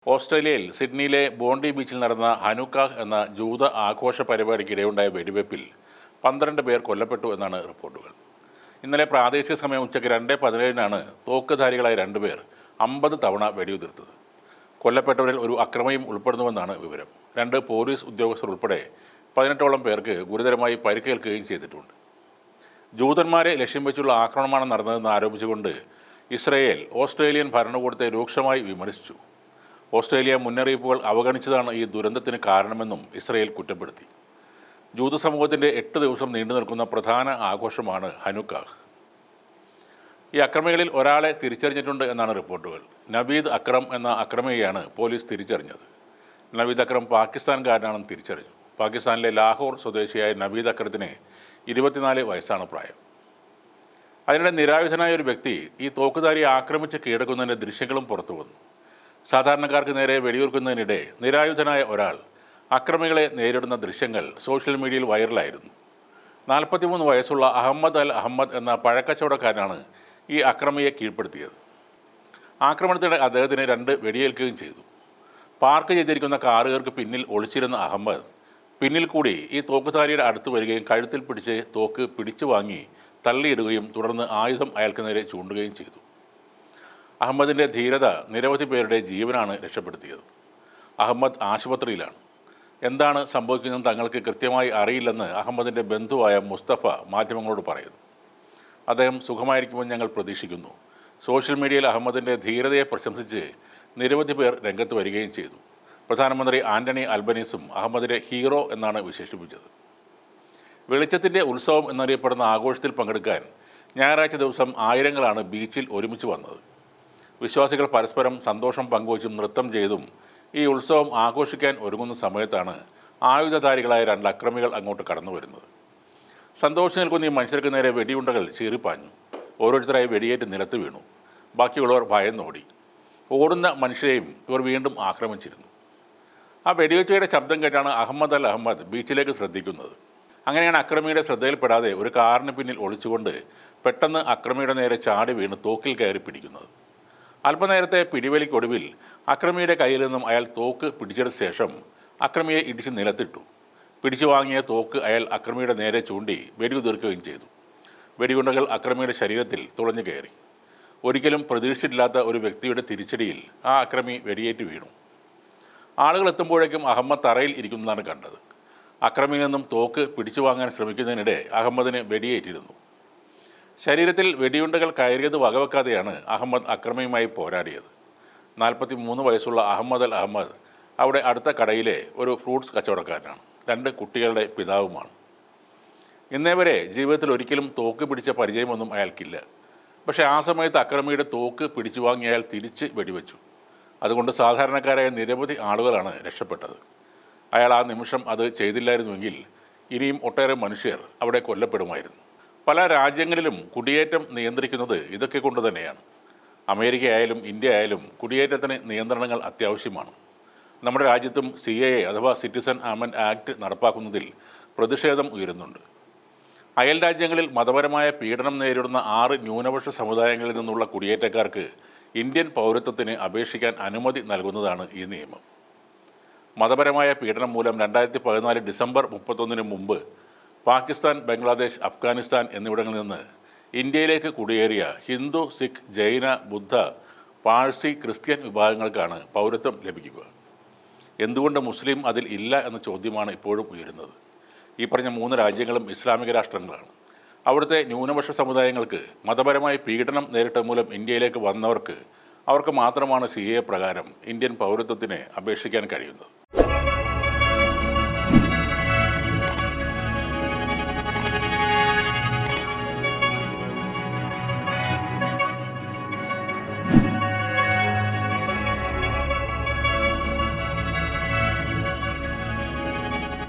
ഓസ്ട്രേലിയയിൽ സിഡ്നിയിലെ ബോണ്ടി ബീച്ചിൽ നടന്ന ഹനുക്കാഹ് എന്ന ജൂത ആഘോഷ പരിപാടിക്കിടെയുണ്ടായ വെടിവെപ്പിൽ 12 പേർ കൊല്ലപ്പെട്ടു എന്നാണ് റിപ്പോർട്ടുകൾ. ഇന്നലെ പ്രാദേശിക സമയം ഉച്ചയ്ക്ക് 2:17 തോക്കുധാരികളായ 2 പേർ 50 തവണ വെടിയുതിർത്തത്. കൊല്ലപ്പെട്ടവരിൽ ഒരു അക്രമിയും ഉൾപ്പെടുന്നുവെന്നാണ് വിവരം. 2 പോലീസ് ഉദ്യോഗസ്ഥർ ഉൾപ്പെടെ 18ഓളം പേർക്ക് ഗുരുതരമായി പരിക്കേൽക്കുകയും ചെയ്തിട്ടുണ്ട്. ജൂതന്മാരെ ലക്ഷ്യം വെച്ചുള്ള ആക്രമണമാണ് നടന്നതെന്ന് ആരോപിച്ചുകൊണ്ട് ഇസ്രയേൽ ഓസ്ട്രേലിയൻ ഭരണകൂടത്തെ രൂക്ഷമായി വിമർശിച്ചു. ഓസ്ട്രേലിയ മുന്നറിയിപ്പുകൾ അവഗണിച്ചതാണ് ഈ ദുരന്തത്തിന് കാരണമെന്നും ഇസ്രയേൽ കുറ്റപ്പെടുത്തി. ജൂത സമൂഹത്തിൻ്റെ 8 ദിവസം നീണ്ടു നിൽക്കുന്ന പ്രധാന ആഘോഷമാണ് ഹനുക്കാഹ്. ഈ അക്രമികളിൽ ഒരാളെ തിരിച്ചറിഞ്ഞിട്ടുണ്ട് എന്നാണ് റിപ്പോർട്ടുകൾ. നവീദ് അക്രം എന്ന അക്രമിയെയാണ് പോലീസ് തിരിച്ചറിഞ്ഞത്. നവീദ് അക്രം പാകിസ്ഥാൻകാരനാണെന്ന് തിരിച്ചറിഞ്ഞു. പാകിസ്ഥാനിലെ ലാഹോർ സ്വദേശിയായ നവീദ് അക്രത്തിന് 24 വയസ്സാണ് പ്രായം. അതിനിടെ നിരായുധനായ ഒരു വ്യക്തി ഈ തോക്കുധാരിയെ ആക്രമിച്ച് കീഴടക്കുന്നതിൻ്റെ ദൃശ്യങ്ങളും പുറത്തു വന്നു. സാധാരണക്കാർക്ക് നേരെ വെടിയുതിർക്കുന്നതിനിടെ നിരായുധനായ ഒരാൾ അക്രമികളെ നേരിടുന്ന ദൃശ്യങ്ങൾ സോഷ്യൽ മീഡിയയിൽ വൈറലായിരുന്നു. 43 വയസ്സുള്ള അഹമ്മദ് അൽ അഹമ്മദ് എന്ന പഴക്കച്ചവടക്കാരനാണ് ഈ അക്രമിയെ കീഴ്പ്പെടുത്തിയത്. ആക്രമണത്തിനിടെ അദ്ദേഹത്തിന് 2 വെടിയേൽക്കുകയും ചെയ്തു. പാർക്ക് ചെയ്തിരിക്കുന്ന കാറുകൾക്ക് പിന്നിൽ ഒളിച്ചിരുന്ന അഹമ്മദ് പിന്നിൽ കൂടി ഈ തോക്കുധാരിയുടെ അടുത്ത് വരികയും കഴുത്തിൽ പിടിച്ച് തോക്ക് പിടിച്ചു വാങ്ങി തള്ളിയിടുകയും തുടർന്ന് ആയുധം അയാൾക്ക് നേരെ ചൂണ്ടുകയും ചെയ്തു. അഹമ്മദിൻ്റെ ധീരത നിരവധി പേരുടെ ജീവനാണ് രക്ഷപ്പെടുത്തിയത്. അഹമ്മദ് ആശുപത്രിയിലാണ്. എന്താണ് സംഭവിക്കുന്നതെന്ന് തങ്ങൾക്ക് കൃത്യമായി അറിയില്ലെന്ന് അഹമ്മദിൻ്റെ ബന്ധുവായ മുസ്തഫ മാധ്യമങ്ങളോട് പറയുന്നു. അദ്ദേഹം സുഖമായിരിക്കുമെന്ന് ഞങ്ങൾ പ്രതീക്ഷിക്കുന്നു. സോഷ്യൽ മീഡിയയിൽ അഹമ്മദിൻ്റെ ധീരതയെ പ്രശംസിച്ച് നിരവധി പേർ രംഗത്ത് വരികയും ചെയ്തു. പ്രധാനമന്ത്രി ആൻ്റണി അൽബനീസും അഹമ്മദിനെ ഹീറോ എന്നാണ് വിശേഷിപ്പിച്ചത്. വെളിച്ചത്തിൻ്റെ ഉത്സവം എന്നറിയപ്പെടുന്ന ആഘോഷത്തിൽ പങ്കെടുക്കാൻ ഞായറാഴ്ച ദിവസം ആയിരങ്ങളാണ് ബീച്ചിൽ ഒരുമിച്ച് വന്നത്. വിശ്വാസികൾ പരസ്പരം സന്തോഷം പങ്കുവച്ചും നൃത്തം ചെയ്തും ഈ ഉത്സവം ആഘോഷിക്കാൻ ഒരുങ്ങുന്ന സമയത്താണ് ആയുധധാരികളായ 2 അക്രമികൾ അങ്ങോട്ട് കടന്നു വരുന്നത്. സന്തോഷം നിൽക്കുന്ന ഈ മനുഷ്യർക്ക് നേരെ വെടിയുണ്ടകൾ ചീറിപ്പാഞ്ഞു. ഓരോരുത്തരായി വെടിയേറ്റ് നിലത്ത് വീണു. ബാക്കിയുള്ളവർ ഭയന്നോടി. ഓടുന്ന മനുഷ്യരെയും ഇവർ വീണ്ടും ആക്രമിച്ചിരുന്നു. ആ വെടിവെച്ചയുടെ ശബ്ദം കേട്ടാണ് അഹമ്മദ് അൽ അഹമ്മദ് ബീച്ചിലേക്ക് ശ്രദ്ധിക്കുന്നത്. അങ്ങനെയാണ് അക്രമിയുടെ ശ്രദ്ധയിൽപ്പെടാതെ ഒരു കാറിന് പിന്നിൽ ഒളിച്ചുകൊണ്ട് പെട്ടെന്ന് അക്രമിയുടെ നേരെ ചാടി വീണ് തോക്കിൽ കയറി പിടിക്കുന്നത്. അല്പനേരത്തെ പിടിവലിക്കൊടുവിൽ അക്രമിയുടെ കയ്യിൽ നിന്നും അയാൾ തോക്ക് പിടിച്ചെടുത്ത ശേഷം അക്രമിയെ ഇടിച്ച് നിലത്തിട്ടു. പിടിച്ചു വാങ്ങിയ തോക്ക് അയാൾ അക്രമിയുടെ നേരെ ചൂണ്ടി വെടിയുതിർക്കുകയും ചെയ്തു. വെടിയുണ്ടകൾ അക്രമിയുടെ ശരീരത്തിൽ തുളഞ്ഞു കയറി. ഒരിക്കലും പ്രതീക്ഷിച്ചിട്ടില്ലാത്ത ഒരു വ്യക്തിയുടെ തിരിച്ചടിയിൽ ആ അക്രമി വെടിയേറ്റ് വീണു. ആളുകൾ എത്തുമ്പോഴേക്കും അഹമ്മദ് തറയിൽ ഇരിക്കുന്നതാണ് കണ്ടത്. അക്രമിയിൽ നിന്നും തോക്ക് പിടിച്ചു വാങ്ങാൻ ശ്രമിക്കുന്നതിനിടെ അഹമ്മദിന് വെടിയേറ്റിരുന്നു. ശരീരത്തിൽ വെടിയുണ്ടകൾ കയറിയത് വകവെക്കാതെയാണ് അഹമ്മദ് അക്രമിയുമായി പോരാടിയത്. 43 വയസ്സുള്ള അഹമ്മദ് അൽ അഹമ്മദ് അവിടെ അടുത്ത കടയിലെ ഒരു ഫ്രൂട്ട്സ് കച്ചവടക്കാരനാണ്. 2 കുട്ടികളുടെ പിതാവുമാണ്. ഇന്നേ വരെ ജീവിതത്തിൽ ഒരിക്കലും തോക്ക് പിടിച്ച പരിചയമൊന്നും അയാൾക്കില്ല. പക്ഷേ ആ സമയത്ത് അക്രമിയുടെ തോക്ക് പിടിച്ചു വാങ്ങി അയാൾ തിരിച്ച് വെടിവെച്ചു. അതുകൊണ്ട് സാധാരണക്കാരായ നിരവധി ആളുകളാണ് രക്ഷപ്പെട്ടത്. അയാൾ ആ നിമിഷം അത് ചെയ്തില്ലായിരുന്നുവെങ്കിൽ ഇനിയും ഒട്ടേറെ മനുഷ്യർ അവിടെ കൊല്ലപ്പെടുമായിരുന്നു. പല രാജ്യങ്ങളിലും കുടിയേറ്റം നിയന്ത്രിക്കുന്നത് ഇതൊക്കെ കൊണ്ട് തന്നെയാണ്. അമേരിക്ക ആയാലും ഇന്ത്യ ആയാലും കുടിയേറ്റത്തിന് നിയന്ത്രണങ്ങൾ അത്യാവശ്യമാണ്. നമ്മുടെ രാജ്യത്തും CAA അഥവാ സിറ്റിസൺ അമെൻഡ് ആക്ട് നടപ്പാക്കുന്നതിൽ പ്രതിഷേധം ഉയരുന്നുണ്ട്. അയൽ രാജ്യങ്ങളിൽ മതപരമായ പീഡനം നേരിടുന്ന 6 ന്യൂനപക്ഷ സമുദായങ്ങളിൽ നിന്നുള്ള കുടിയേറ്റക്കാർക്ക് ഇന്ത്യൻ പൗരത്വത്തിന് അപേക്ഷിക്കാൻ അനുമതി നൽകുന്നതാണ് ഈ നിയമം. മതപരമായ പീഡനം മൂലം 2014 ഡിസംബർ 31 മുമ്പ് പാകിസ്ഥാൻ, ബംഗ്ലാദേശ്, അഫ്ഗാനിസ്ഥാൻ എന്നിവിടങ്ങളിൽ നിന്ന് ഇന്ത്യയിലേക്ക് കുടിയേറിയ ഹിന്ദു, സിഖ്, ജൈന, ബുദ്ധ, പാഴ്സി, ക്രിസ്ത്യൻ വിഭാഗങ്ങൾക്കാണ് പൗരത്വം ലഭിക്കുക. എന്തുകൊണ്ട് മുസ്ലിം അതിൽ ഇല്ല എന്ന ചോദ്യമാണ് ഇപ്പോഴും ഉയരുന്നത്. ഈ പറഞ്ഞ 3 രാജ്യങ്ങളും ഇസ്ലാമിക രാഷ്ട്രങ്ങളാണ്. അവിടുത്തെ ന്യൂനപക്ഷ സമുദായങ്ങൾക്ക് മതപരമായ പീഡനം നേരിട്ട മൂലം ഇന്ത്യയിലേക്ക് വന്നവർക്ക് മാത്രമാണ് CAA പ്രകാരം ഇന്ത്യൻ പൗരത്വത്തിന് അപേക്ഷിക്കാൻ കഴിയുന്നത്.